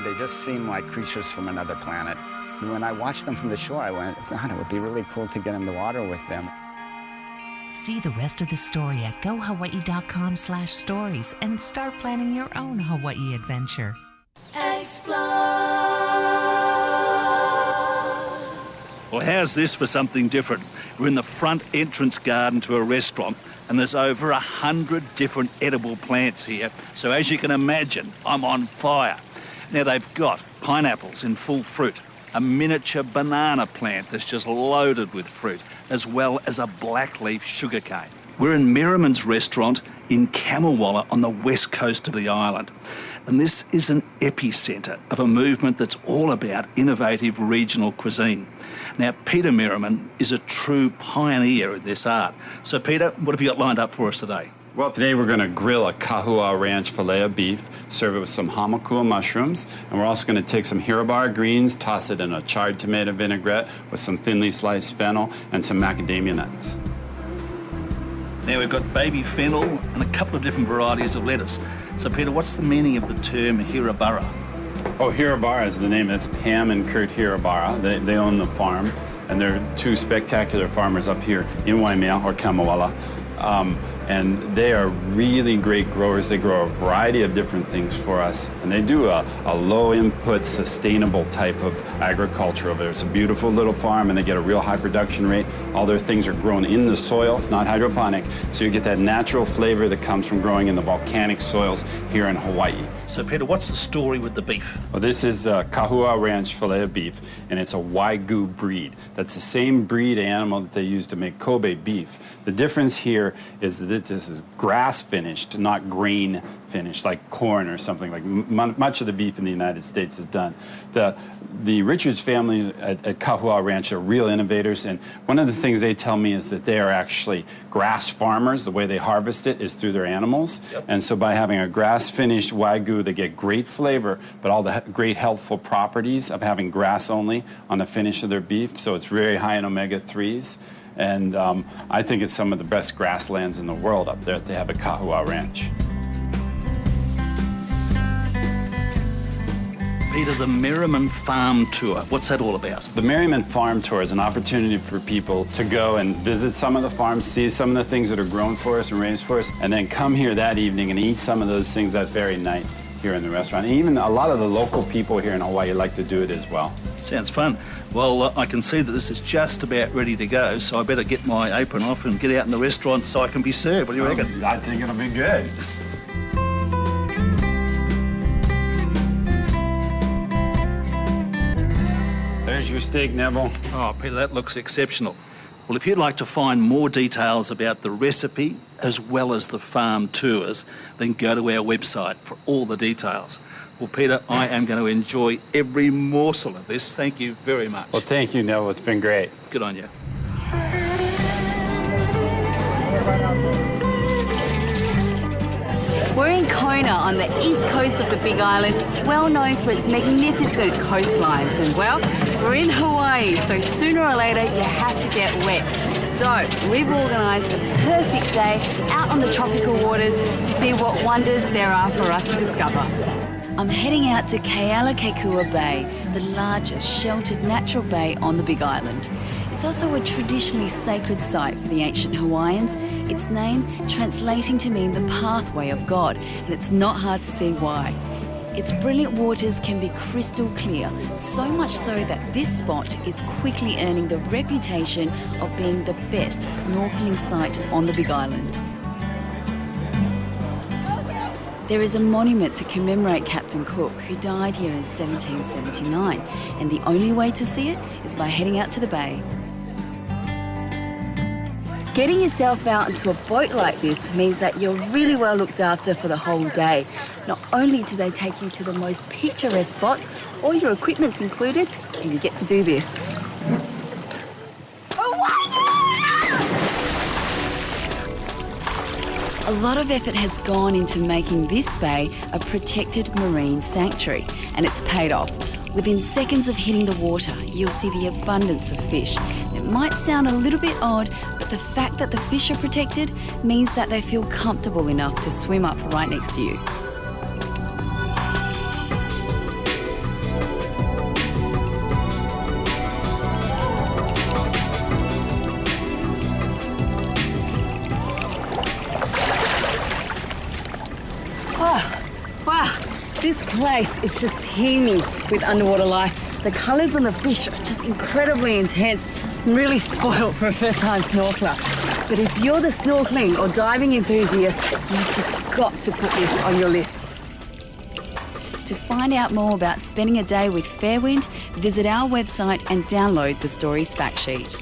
They just seem like creatures from another planet. When I watched them from the shore, I went, God, it would be really cool to get in the water with them. See the rest of the story at gohawaii.com/stories and start planning your own Hawaii adventure. Well, how's this for something different? We're in the front entrance garden to a restaurant, and there's over 100 different edible plants here. So as you can imagine, I'm on fire. Now, they've got pineapples in full fruit, a miniature banana plant that's just loaded with fruit, as well as a blackleaf sugarcane. We're in Merriman's restaurant in Camoowalla on the west coast of the island. And this is an epicentre of a movement that's all about innovative regional cuisine. Now, Peter Merriman is a true pioneer in this art. So, Peter, what have you got lined up for us today? Well, today we're going to grill a Kahua Ranch filet of beef, serve it with some hamakua mushrooms, and we're also going to take some hirabara greens, toss it in a charred tomato vinaigrette with some thinly sliced fennel and some macadamia nuts. Now, we've got baby fennel and a couple of different varieties of lettuce. So, Peter, what's the meaning of the term hirabara? Oh, Hirabara is the name. That's Pam and Kurt Hirabara. They own the farm, and they're two spectacular farmers up here in Waimea, or Camoowalla. And they are really great growers. They grow a variety of different things for us. And they do a low-input, sustainable type of agriculture over there. It's a beautiful little farm, and they get a real high production rate. All their things are grown in the soil. It's not hydroponic. So you get that natural flavor that comes from growing in the volcanic soils here in Hawaii. So, Peter, what's the story with the beef? Well, this is a Kahua Ranch filet of beef, and it's a Wagyu breed. That's the same breed animal that they use to make Kobe beef. The difference here is that this is grass finished, not grain finished, like corn or something. Like much of the beef in the United States is done. The Richards family at Kahua Ranch are real innovators, and one of the things they tell me is that they are actually grass farmers. The way they harvest it is through their animals. Yep. And so by having a grass-finished Wagyu, they get great flavor, but all the great healthful properties of having grass only on the finish of their beef. So it's very high in omega-3s. And I think it's some of the best grasslands in the world up there that they have at Kahua Ranch. Peter, the Merriman Farm Tour, what's that all about? The Merriman Farm Tour is an opportunity for people to go and visit some of the farms, see some of the things that are grown for us and raised for us, and then come here that evening and eat some of those things that very night here in the restaurant. And even a lot of the local people here in Hawaii like to do it as well. Sounds fun. Well, I can see that this is just about ready to go, so I better get my apron off and get out in the restaurant so I can be served. What do you reckon? I think it'll be good. There's your steak, Neville. Oh, Peter, that looks exceptional. Well, if you'd like to find more details about the recipe as well as the farm tours, then go to our website for all the details. Well, Peter, I am going to enjoy every morsel of this. Thank you very much. Well, thank you, Neville. It's been great. Good on you. We're in Kona on the east coast of the Big Island, well known for its magnificent coastlines. And well, we're in Hawaii, so sooner or later you have to get wet. So we've organised a perfect day out on the tropical waters to see what wonders there are for us to discover. I'm heading out to Kealakekua Bay, the largest sheltered natural bay on the Big Island. It's also a traditionally sacred site for the ancient Hawaiians, its name translating to mean the pathway of God, and it's not hard to see why. Its brilliant waters can be crystal clear, so much so that this spot is quickly earning the reputation of being the best snorkeling site on the Big Island. There is a monument to commemorate Captain Cook, who died here in 1779, and the only way to see it is by heading out to the bay. Getting yourself out into a boat like this means that you're really well looked after for the whole day. Not only do they take you to the most picturesque spots, all your equipment's included, and you get to do this. A lot of effort has gone into making this bay a protected marine sanctuary, and it's paid off. Within seconds of hitting the water, you'll see the abundance of fish. It might sound a little bit odd, but the fact that the fish are protected means that they feel comfortable enough to swim up right next to you. place is just teeming with underwater life. The colours on the fish are just incredibly intense and really spoiled for a first-time snorkeler. But if you're the snorkeling or diving enthusiast, you've just got to put this on your list. To find out more about spending a day with Fairwind, visit our website and download the Stories fact sheet.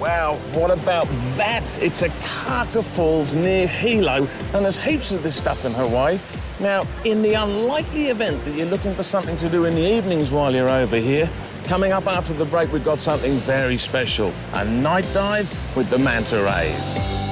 Wow, what about that? It's a Kaka Falls near Hilo, and there's heaps of this stuff in Hawaii. Now, in the unlikely event that you're looking for something to do in the evenings while you're over here, coming up after the break, we've got something very special, a night dive with the manta rays.